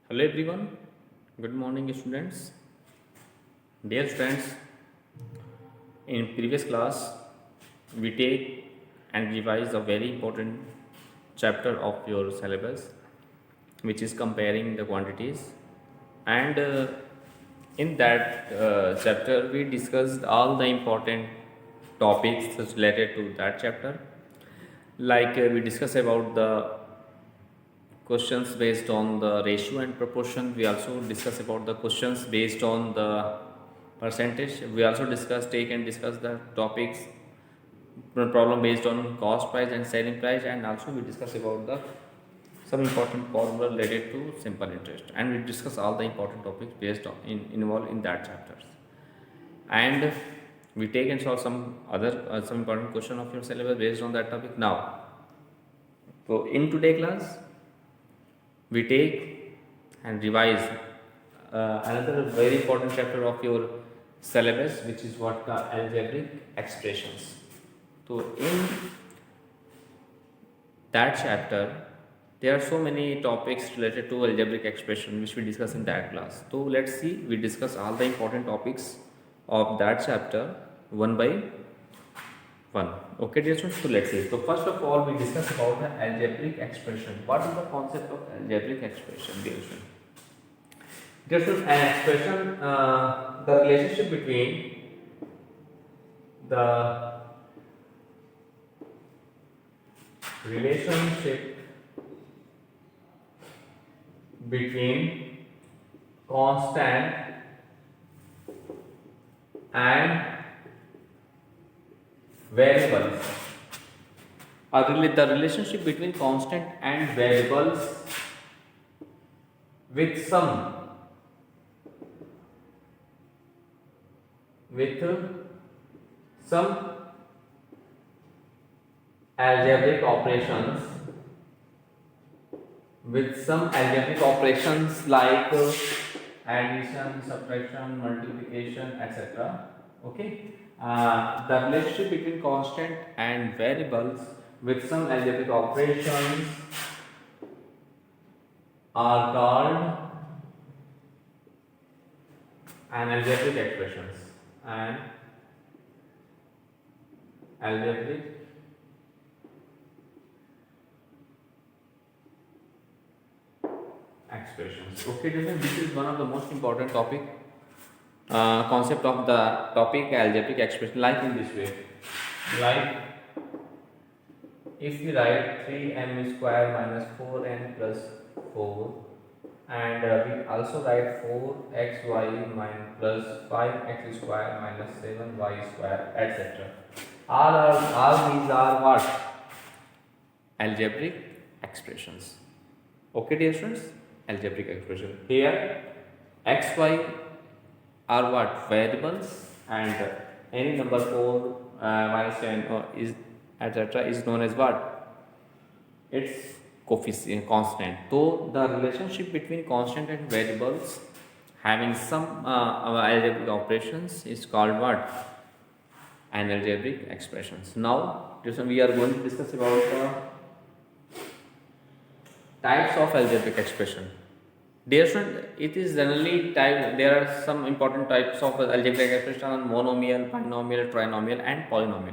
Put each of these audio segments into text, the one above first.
Hello everyone, good morning students. Dear friends, in previous class we take and revise a very important chapter of your syllabus which is comparing the quantities and in that chapter we discussed all the important topics related to that chapter like we discussed about the questions based on the ratio and proportion. We also discuss about the questions based on the percentage. We also take and discuss the topics problem based on cost price and selling price, and also we discuss about the some important formula related to simple interest, and we discuss all the important topics based on involved in that chapters. And we take and solve some other some important question of your syllabus based on that topic. Now, so in today class we take and revise another very important chapter of your syllabus, which is what the algebraic expressions. So in that chapter there are so many topics related to algebraic expression which we discuss in that class. So let's see, we discuss all the important topics of that chapter one by one. Okay dear students, so let's see. So first of all we discuss about the algebraic expression. What is the concept of algebraic expression, dear students? Dear students, an expression, the relationship between the relationship between constant and variables. The relationship between constant and variables with some algebraic operations like addition, subtraction, multiplication, etc. Okay, the relationship between constant and variables with some algebraic operations are called algebraic expressions. And algebraic expressions. Okay, this is one of the most important topic concept of the topic algebraic expression, like in this way. Like if we write 3m square minus 4n plus 4, and we also write 4xy minus plus 5x square minus 7y square, etc. All these are what? Algebraic expressions. Okay dear students, algebraic expression. Here xy are what? Variables, and any number 4 minus 7 is etc. is known as what? Its coefficient, constant. So the relationship between constant and variables having some algebraic operations is called what? An algebraic expressions. Now we are going to discuss about types of algebraic expression. Dear student, it is generally type. There are some important types of algebraic expression: monomial, binomial, trinomial, and polynomial.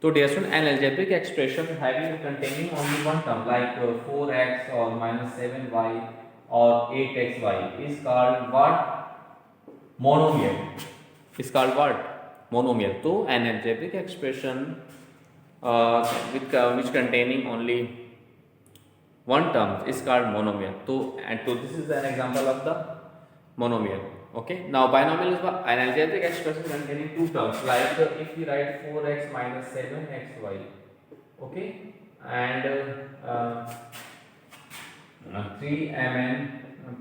So dear student, an algebraic expression having containing only one term like 4x or minus 7y or 8xy is called what? Monomial. Is called what? Monomial. So an algebraic expression which containing only one term is called monomial. So this is an example of the monomial. Okay. Now binomial is an algebraic expression containing two terms. Like if we write 4x minus 7xy, okay, and 3mn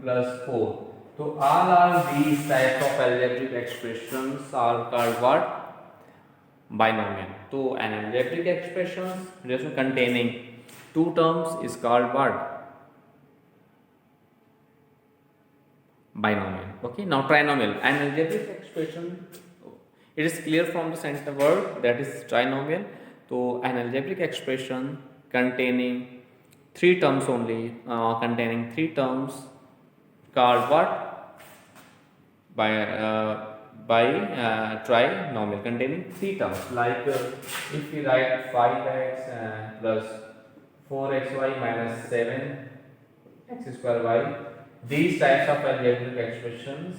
plus 4. So all are these types of algebraic expressions are called what? Binomial. So an algebraic expression containing two terms is called what? Binomial. Okay. Now trinomial, an algebraic expression, it is clear from the center word, that is trinomial. So an algebraic expression containing three terms only, called what? By trinomial containing three terms. Like if we write 5x plus 4xy minus 7x square y, these types of algebraic expressions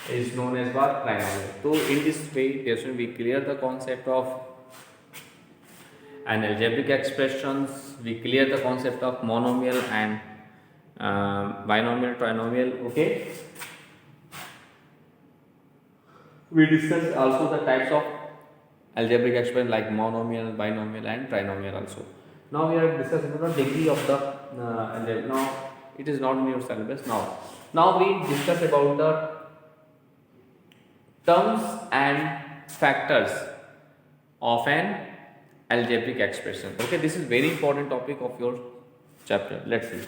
is known as what? Trinomial. So in this way, we clear the concept of an algebraic expressions. We clear the concept of monomial and binomial, trinomial. Okay. We discussed also the types of algebraic expression like monomial, binomial and trinomial also. Now we are discussing the degree of the algebra. Now it is not in your syllabus now we discuss about the terms and factors of an algebraic expression. Okay, this is very important topic of your chapter. Let's see.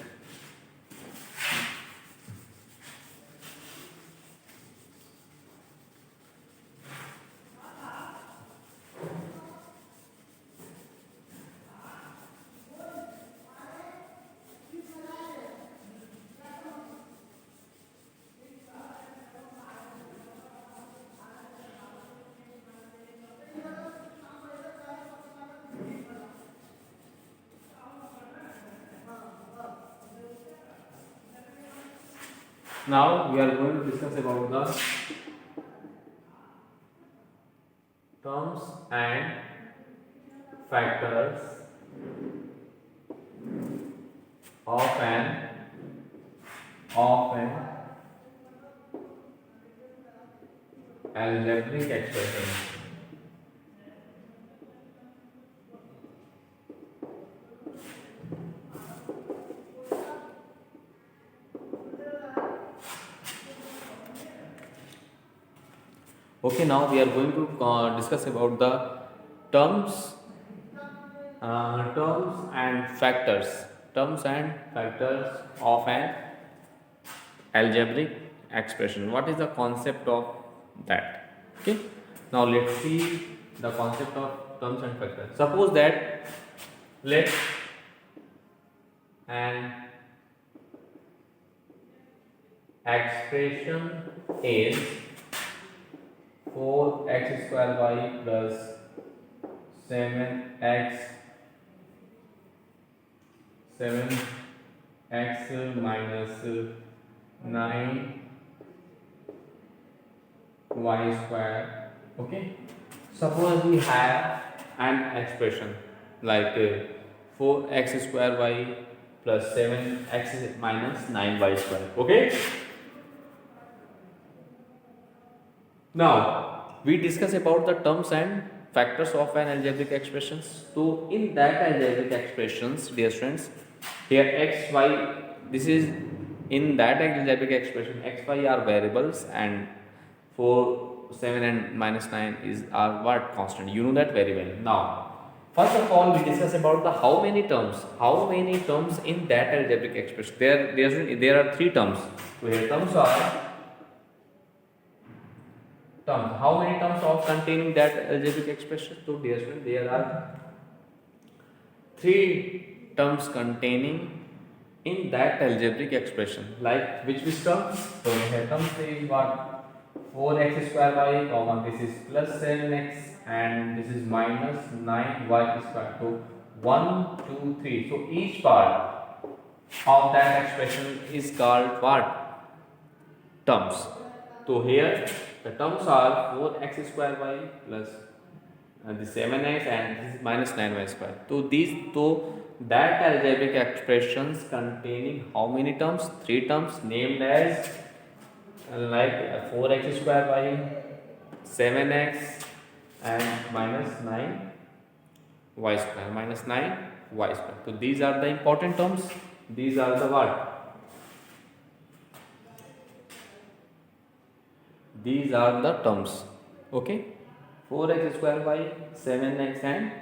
Now we are going to discuss about the terms and factors of an algebraic expression. Okay, now we are going to discuss about the terms and factors of an algebraic expression. What is the concept of that? Okay, now let's see the concept of terms and factors. Suppose that let an expression is 4x square y plus 7x minus 9 y square. Okay, suppose we have an expression like 4x square y plus 7x minus 9y square. Okay, now we discuss about the terms and factors of an algebraic expressions. So in that algebraic expressions, dear students, here x, y, this is in that algebraic expression, x, y are variables and 4, 7 and minus 9 are what? Constant. You know that very well. Now first of all we discuss about the how many terms in that algebraic expression. There are three terms. So here terms are terms. How many terms of containing that algebraic expression? So dear students, there are three terms containing in that algebraic expression. Like which terms? So here terms is what? 4x square y comma this is plus 7x and this is minus 9y square. So 1, 2, 3. So each part of that expression is called what? Terms. So here the terms are 4x square y plus the 7x and this is minus 9y square. So that algebraic expressions containing how many terms? Three terms named as like 4x square y, 7x and minus 9y square. So these are the important terms. These are the what? These are the terms. Okay, 4x square y, 7x and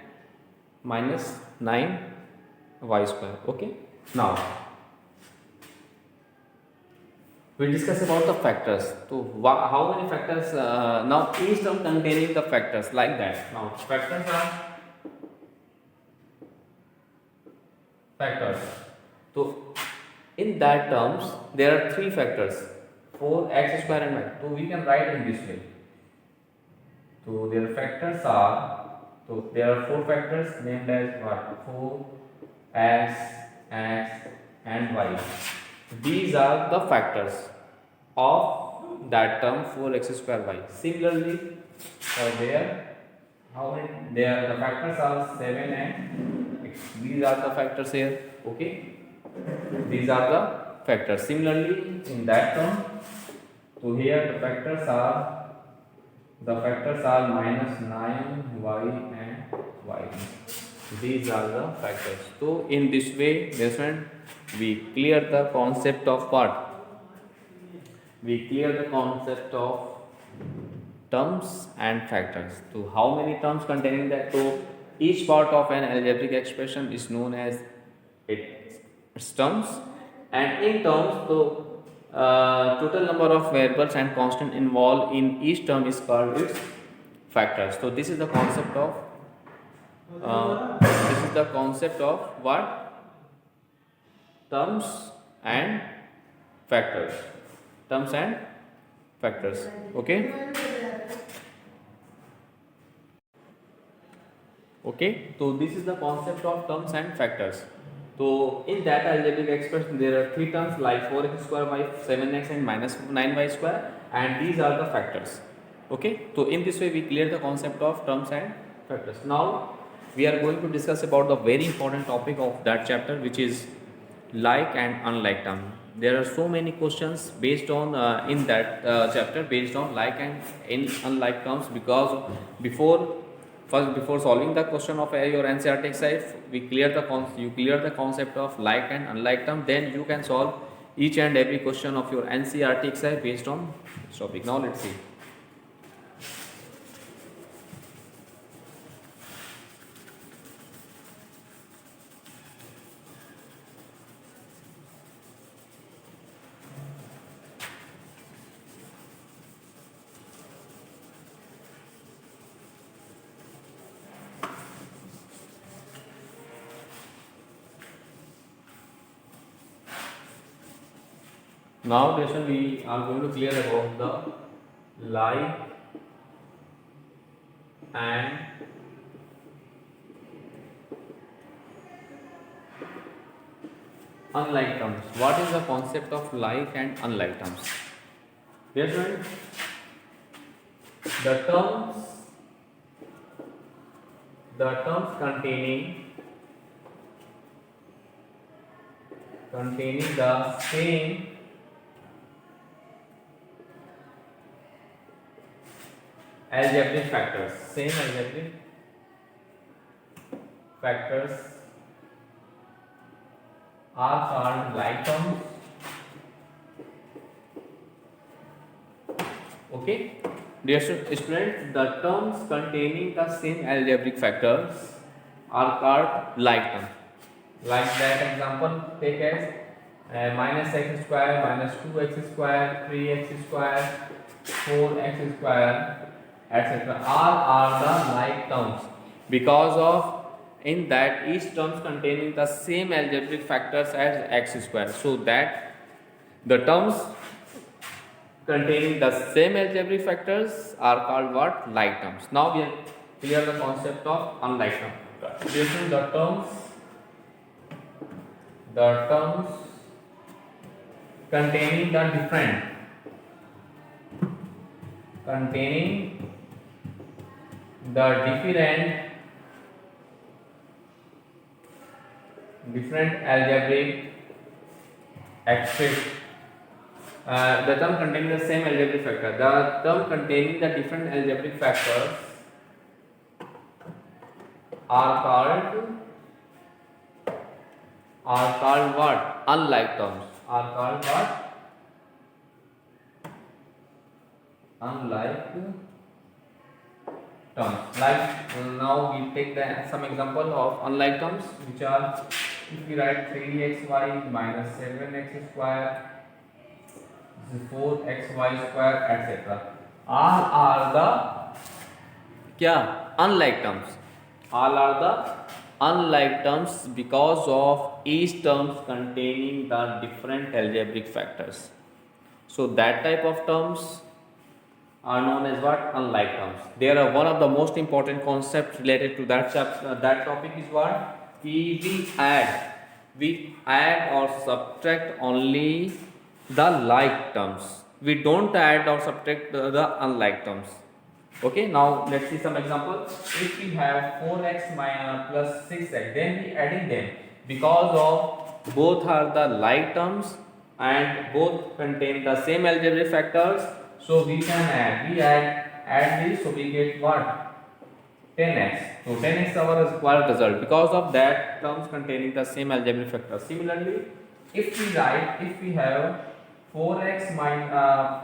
minus 9y square. Okay, now we discuss about the factors. So how many factors? Now each term containing the factors like that. Now factors are factors. So in that terms there are three factors, 4x square and y. So we can write in this way. So their factors are, so there are four factors named as what? 4x, x and y. These are the factors of that term 4x square y. Similarly, there, how many? There the factors are 7 and x. These are the factors here. Okay, these are the factors. Similarly, in that term, so here the factors are minus 9y and y. These are the factors. So in this way, we clear the concept of what? We clear the concept of terms and factors. So how many terms containing that? So each part of an algebraic expression is known as its terms, and in terms, so total number of variables and constant involved in each term is called its factors. So this is the concept of what? Terms and factors. Terms and factors. Okay. Okay. So this is the concept of terms and factors. So in that algebraic expression, there are three terms like 4x square y, 7x and minus 9y square, and these are the factors. Okay. So in this way, we clear the concept of terms and factors. Now we are going to discuss about the very important topic of that chapter, which is like and unlike term. There are so many questions based on in that chapter based on like and in unlike terms, because before solving the question of your NCERT exercise, you clear the concept of like and unlike term, then you can solve each and every question of your NCERT exercise based on this topic. Now let's see. Now lesson we are going to clear about the like and unlike terms. What is the concept of like and unlike terms? Yes, friend. The terms containing the same algebraic factors are called like terms. Okay, dear students, the terms containing the same algebraic factors are called like terms. Like that example, take as minus x square, minus 2x square, 3x square, 4x square, etc. All are the like terms, because of in that each terms containing the same algebraic factors as x square. So that the terms containing the same algebraic factors are called what? Like terms. Now we clear the concept of unlike terms. This is the terms containing the different algebraic expression. The term containing the same algebraic factor. The term containing the different algebraic factors are called what? Unlike terms. Are called what? Unlike terms. Like now we take some example of unlike terms, which are, if we write 3xy minus 7x square, 4xy square, etc. All are the unlike terms. All are the unlike terms because of each terms containing the different algebraic factors. So that type of terms are known as what? Unlike terms. There are one of the most important concepts related to that chapter, that topic is what? We add or subtract only the like terms. We don't add or subtract the unlike terms. Okay, now let's see some example. If we have 4x minus plus 6x, then we adding them because of both are the like terms and both contain the same algebraic factors. So we can add. We add this, so we get what? 10x. So 10x our required result because of that terms containing the same algebraic factors. Similarly, if we have 4x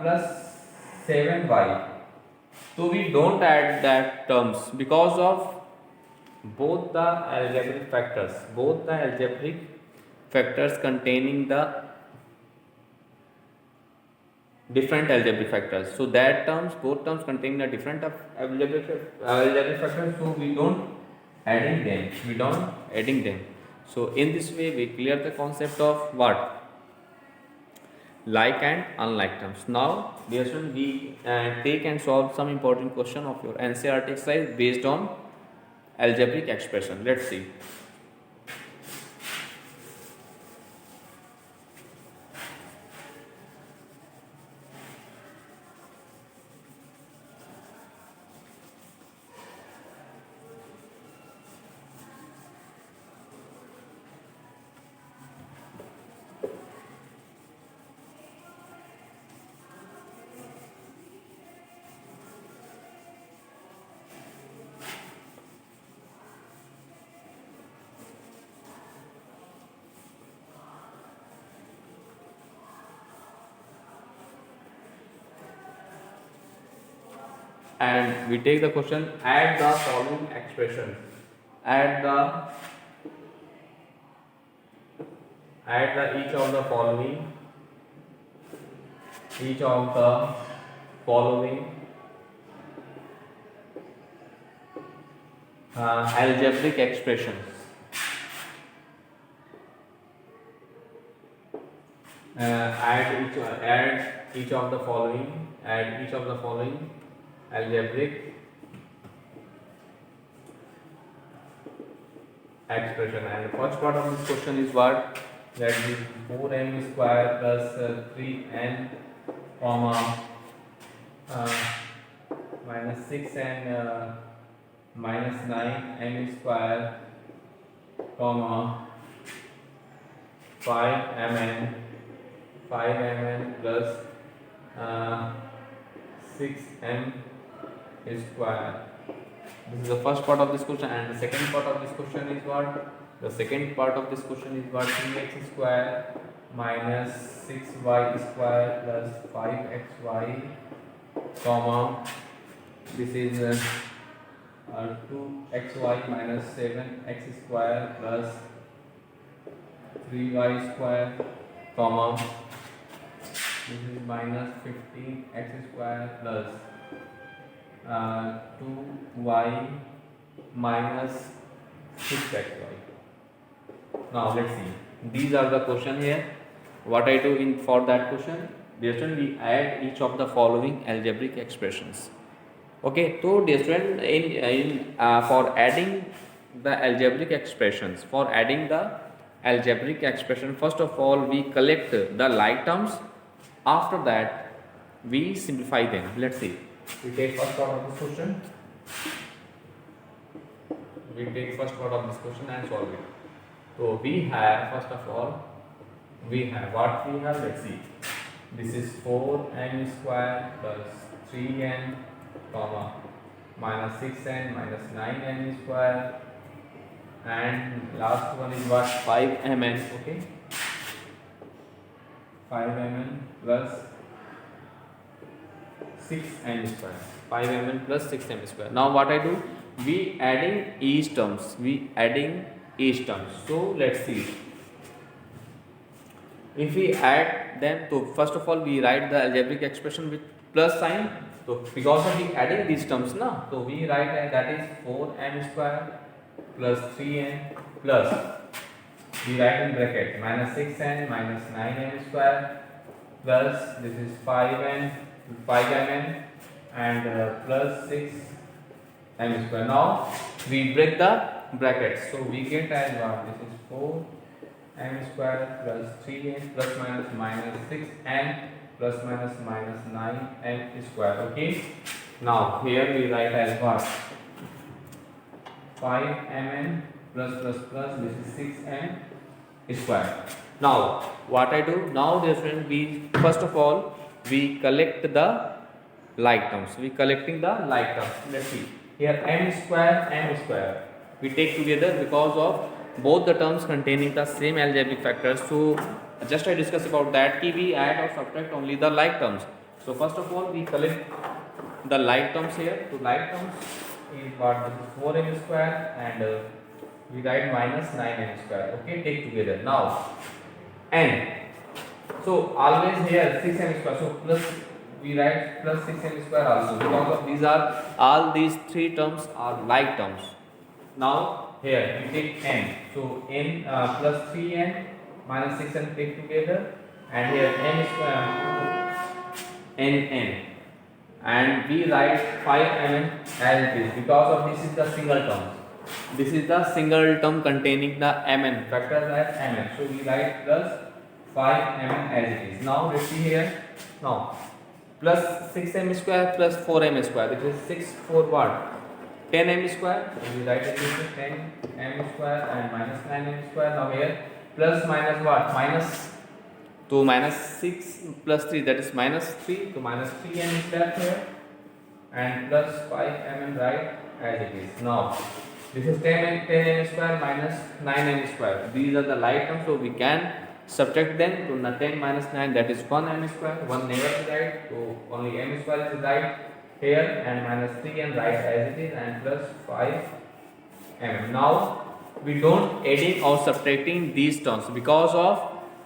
plus 7y. So we don't add that terms because of both the algebraic factors containing the different algebraic factors. So that both terms containing the different algebraic factors. So we don't adding them. So in this way we clear the concept of what? Like and unlike terms. Now, dear students, we take and solve some important question of your NCERT exercise based on algebraic expression. Let's see. And we take the question, add the following expression. Add the each of the following algebraic expressions. Add each of the following algebraic expression. And the first part of this question is what? That is 4m square plus 3n comma minus 6 and minus 9m square comma 5mn plus 6m square. This is the first part of this question, and the second part of this question is what? The second part of this question is what? 3x square minus 6y square plus 5xy comma this is 2xy minus 7x square plus 3y square comma this is minus 15x square plus 2y minus 6xy. Now let's see. These are the question here. What I do for that question? Dear student, we add each of the following algebraic expressions. Okay, so dear student, for adding the algebraic expressions, first of all we collect the like terms. After that, we simplify them. Let's see. We take first part of this question. And solve it. So we have first of all what we have. Let's see. This is 4n square plus 3n comma minus 6n minus 9n square, and last one is what? 5mn. Okay. 5mn plus 6m square. 5mn plus 6m square. Now what I do? We adding each terms. So let's see. If we add them, so first of all we write the algebraic expression with plus sign. So because of we adding these terms now, so we write that is 4m square plus 3n plus we write in bracket minus 6n minus 9n square plus this is 5mn and plus 6m square. Now we break the brackets, so we get as what? This is 4m square plus 3n plus minus 6n plus minus 9m square. Okay. Now here we write as what? 5mn plus this is 6m square. Now what I do now, dear friend, we first of all we collect the like terms. We collecting the like terms. Let's see here, m square we take together because of both the terms containing the same algebraic factors. So just I discuss about that ki we add or subtract only the like terms. So first of all we collect the like terms here. So like terms is what? This is 4m square and we write minus 9m square. Okay, take together. Now n, so always here 6m square, so plus we write plus 6m square also because of these are all these three terms are like terms. Now here we take n, so n plus 3n minus 6n take together and here n square n and we write 5mn as it is because of this is the single term. This is the single term containing the mn factors as mn, so we write plus 5mn as it is. Now let's see here. Now plus 6m square plus 4m square, it is 6 4 what? 10m square, so we write it as 10m square and minus 9m square. Now here plus minus what? Minus, so minus 6 plus 3, that is minus 3, so minus 3m is left here and plus 5mn right as it is. Now this is 10m square minus 9m square. These are the like terms, so we can subtract them. So 10 minus 9, that is 1m square. 1 never is right, so only m square is right here and minus 3m right as it is and plus 5m. Now we don't adding or subtracting these terms because of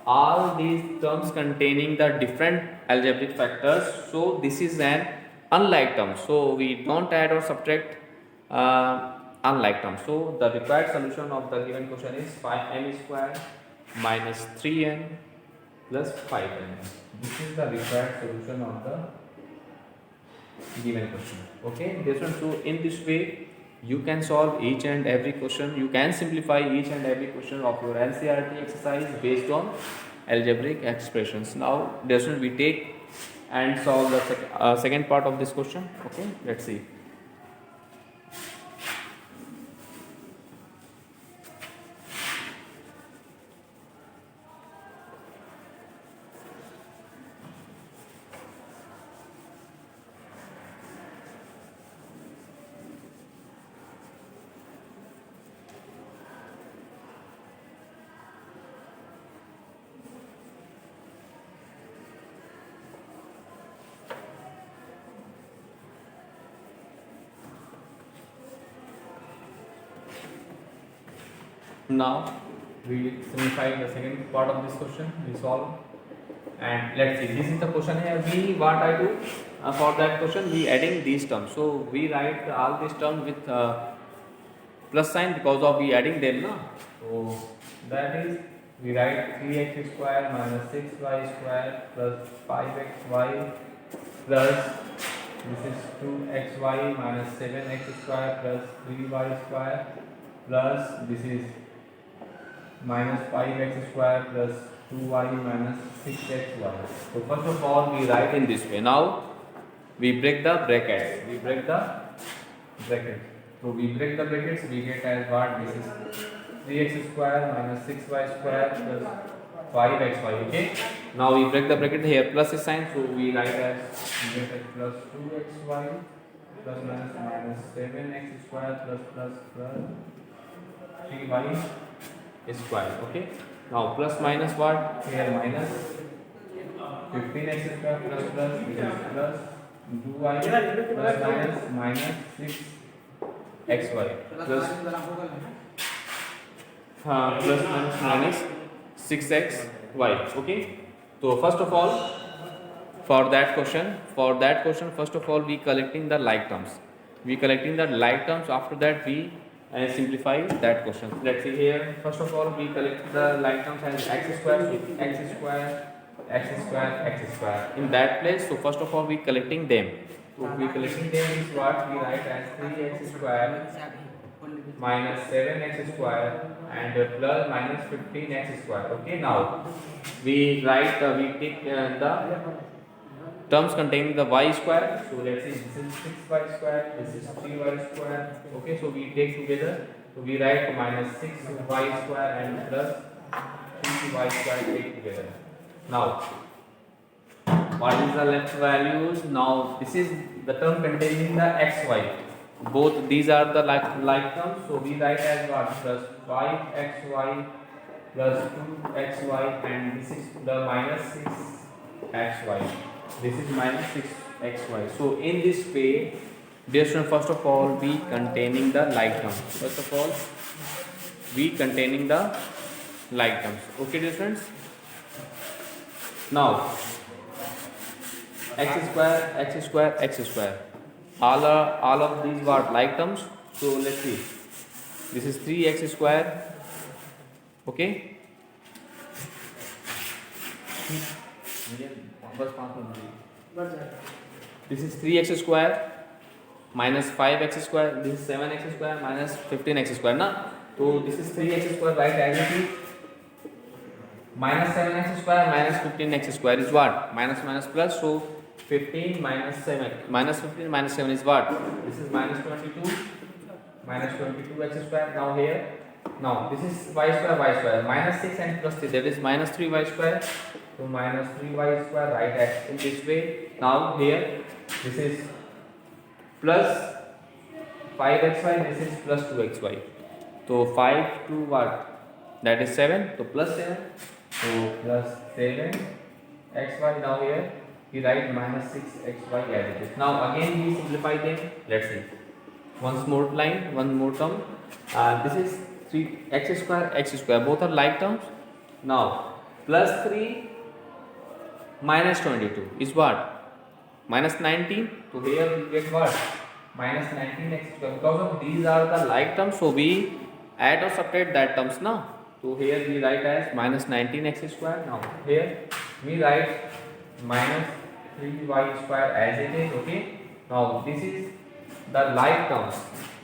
all these terms containing the different algebraic factors. So this is an unlike term, so we don't add or subtract unlike terms. So the required solution of the given question is 5m square minus 3n plus 5n. This is the required solution of the given question. Okay, this one. So in this way you can solve each and every question. You can simplify each and every question of your NCERT exercise based on algebraic expressions. Now this one we take and solve the second part of this question. Okay, let's see. Now we simplify the second part of this question. We solve and let's see. This is the question here. We what I do for that question, we adding these terms. So we write all these terms with plus sign because of we adding them now. So that is we write 3x square minus 6y square plus 5xy plus this is 2xy minus 7x square plus 3y square plus this is minus 5x square plus 2y minus 6xy. So first of all we write in this way. Now we break the brackets. So we break the brackets, we get as what? This is 3x square minus 6y square plus 5xy. Okay. Now we break the bracket here, plus is sign, so we write as we get as plus 2xy plus minus 7x square plus 3y square. Okay. Now plus minus what? Here minus 15x square plus this is plus 2y plus minus 6xy plus minus 6xy. Okay. So first of all, for that question, first of all we collecting the like terms. After that we and simplify that question. Let's see here. First of all, we collect the like terms as x square, so x square, x square, x square. In that place, so first of all, we collecting them. So we collecting them is what we write as 3x square minus 7x square and plus minus 15x square. Okay, now we write we take the terms containing the y square. So let's see, this is 6y square, this is 3y square. Okay, so we take together. So we write minus 6y square and plus 3y square take together. Now, what is the left values? Now, this is the term containing the xy. Both these are the like terms. So we write as what? Plus 5xy plus 2xy and this is the minus 6xy. This is minus 6xy. So in this way, dear student, first of all, we containing the like terms. First of all, we containing the like terms. Okay, dear students. Now, x square, x square. All of these what like terms. So let's see. This is 3x square. Okay. This is 3x square minus 5x square. This is 7x square minus 15x square. Na? So this is 3x square, right? As it is. Minus 7x square minus 15x square is what? Minus minus plus. So 15 minus 7. Minus 15 minus 7 is what? This is minus 22. Minus 22x square. Now here. Now this is y square. Minus 6 and plus 3. That is minus 3y square. So minus 3y square, right, as in this way. Now here this is plus 5xy, this is plus 2xy. So 5 to what? That is 7. So plus 7. So plus 7xy. Now here we write minus 6xy as it is. Now again we simplify them. Let's see. Once more line, one more term. This is 3x square, x square. Both are like terms. Now plus 3 minus 22 is what? Minus 19. So here we get what? Minus 19x square. Because of these are the like terms, so we add or subtract that terms now. So here we write as minus 19x square. Now here we write minus 3y square as it is. Okay. Now this is the like terms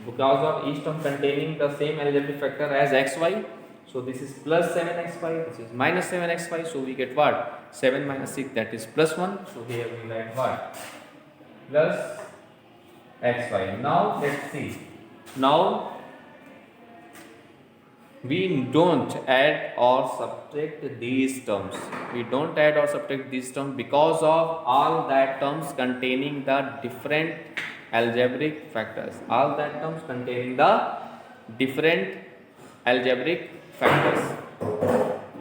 because of each term containing the same algebraic factor as xy. So this is plus 7xy, this is minus 7xy. So we get what? 7 minus 6, that is plus 1. So here we write what? Plus xy. Now let's see. Now we don't add or subtract these terms. We don't add or subtract these terms because of all that terms containing the different algebraic factors. All that terms containing the different algebraic factors.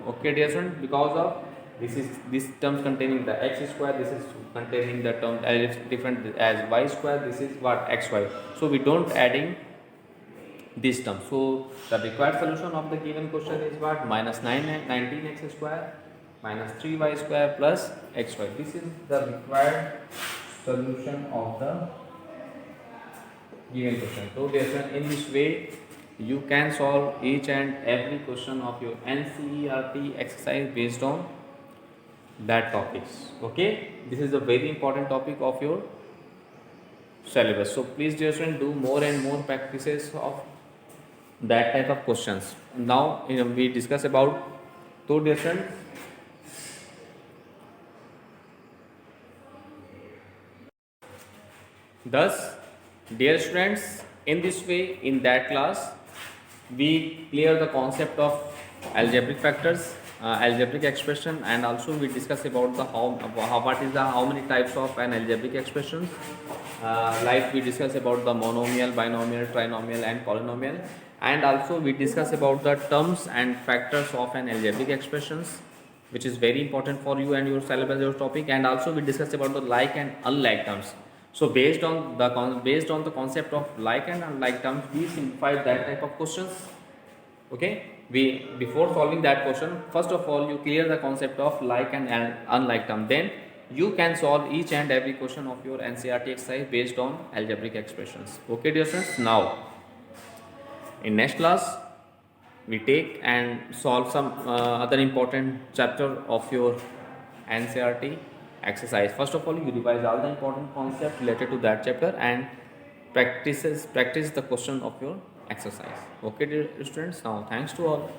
Okay, dear student, because of this terms containing the x square, this is containing the term as different as y square, this is what? Xy. So we don't adding this term. So the required solution of the given question is what? Minus 19x square minus 3y square plus xy. This is the required solution of the given question. So in this way you can solve each and every question of your NCERT exercise based on that topics. Okay, this is a very important topic of your syllabus. So please, dear student, do more and more practices of that type of questions. Now we discuss about two different thus, dear students, in this way, in that class we clear the concept of algebraic factors, algebraic expression, and also we discuss about the how many types of an algebraic expressions, like we discuss about the monomial, binomial, trinomial and polynomial, and also we discuss about the terms and factors of an algebraic expressions, which is very important for you and your syllabus, your topic, and also we discuss about the like and unlike terms. So based on the concept of like and unlike terms, we simplify that type of questions. Okay, before solving that question, first of all you clear the concept of like and unlike term, then you can solve each and every question of your NCERT exercise based on algebraic expressions. Okay, dear students, now In next class, we take and solve some other important chapter of your NCERT exercise. First of all, you revise all the important concepts related to that chapter and practice the question of your exercise. Okay, dear students. Now, thanks to all.